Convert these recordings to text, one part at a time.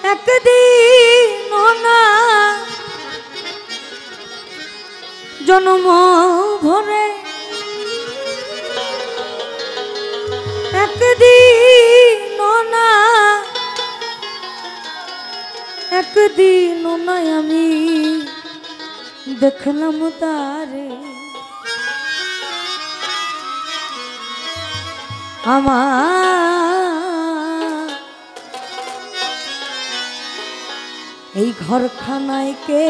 একদিন না জন্ম ভরে একদিন না একদিন না আমি দেখলাম তারে আমার এই ঘরখানায় কে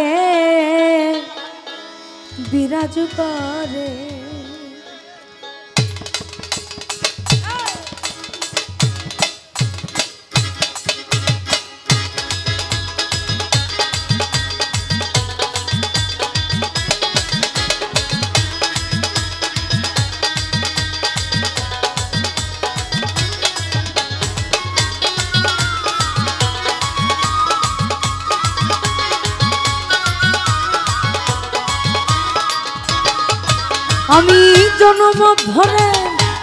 বিরাজ করে আমি জন্ম ভরে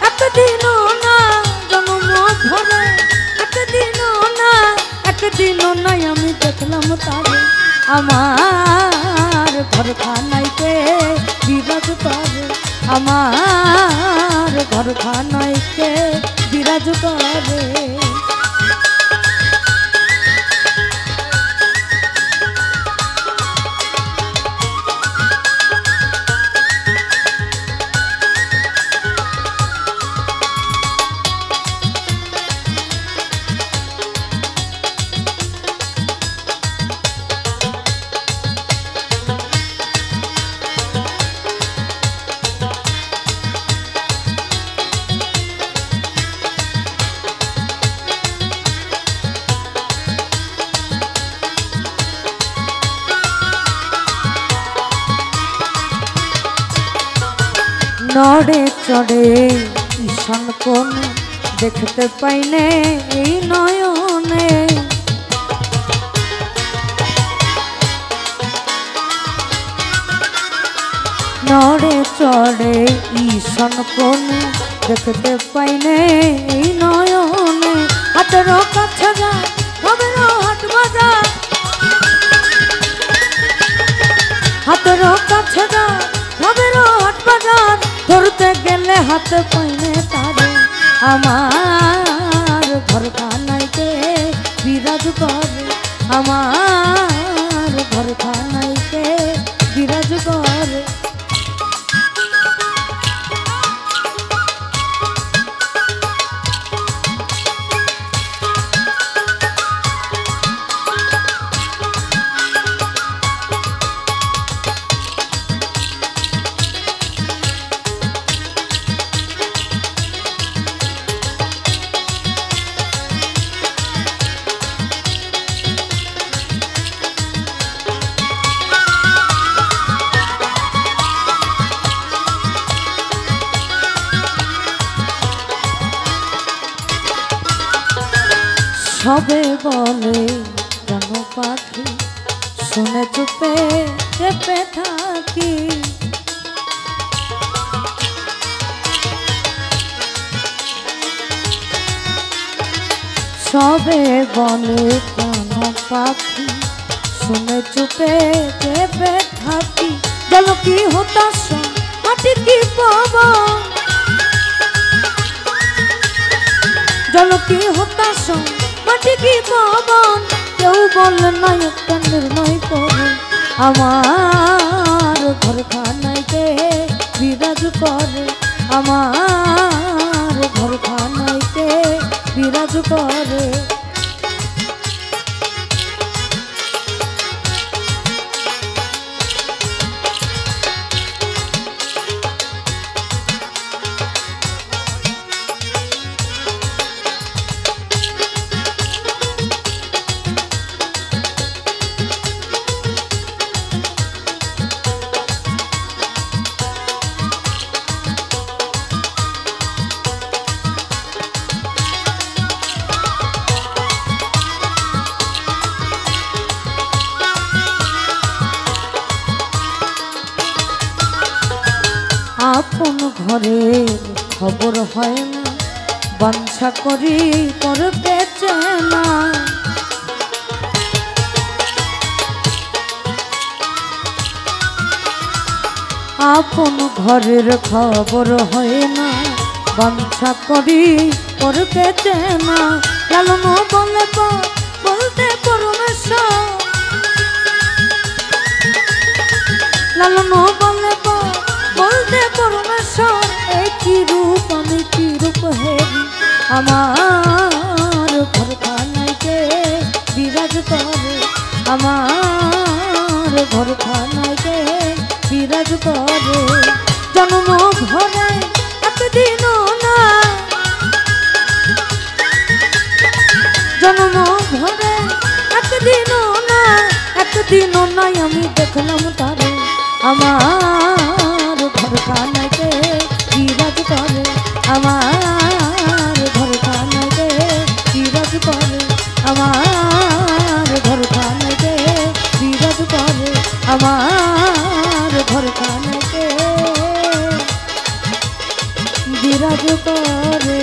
একদিন না জন্ম ভরে একদিন না একদিন নাই আমি দেখলাম তারে আমার ঘরখানাইতে বিরাজ করে আমার ঘরখানাইতে বিরাজ করে নড়ে চড়ে ঈশান কোণ দেখতে পাইনে এই নয়নে নড়ে চড়ে ঈশান কোণ দেখতে পাইনে এই নয়নে হাতের কাছে যা হবে হাট বাজার হাতের কাছে যা হবে হাট বাজার ধরতে গেলে হাতে পাইনে তারে আমার ঘরখানাইতে বিরাজ করে আমার ঘরখানাইতে বিরাজ করে সবে বলে কেন পাখি শুনে চুপে চেপে থাকি সবে বলে কেন পাখি শুনে চুপে চেপে থাকি জল কি হতাশ মাটি কি পাবা জল কি হতাশ মাটি কি পাবন কেউ বলে নাই একটা নির্ণয় করে আমার ঘরখানাইতে বিরাজ করে আমার ঘরখানাইতে বিরাজ করে আপন ঘরের খবর হয় না বাঞ্ছা করি পর বেচে না আপন ঘরের খবর হয় না বাঞ্ছা করি ওর পেতে না লালন বলে বলতে পরমেশ্বর লালন বলে বলতে পরমেশ্বর এই কি রূপ আমি কি রূপ হেরি আমার ঘরখানাইতে বিরাজ করে আমার ঘরখানাইতে বিরাজ করে জন্ম ঘরে একদিনও না জন্ম ঘরে একদিনও নাই আমি দেখলাম তারে আমার ঘরখানাইতে বিরাজ করে আমার ঘরখানাইতে বিরাজ করে আমার ঘরখানাইতে বিরাজ করে আমার ঘরখানাইতে বিরাজ করে।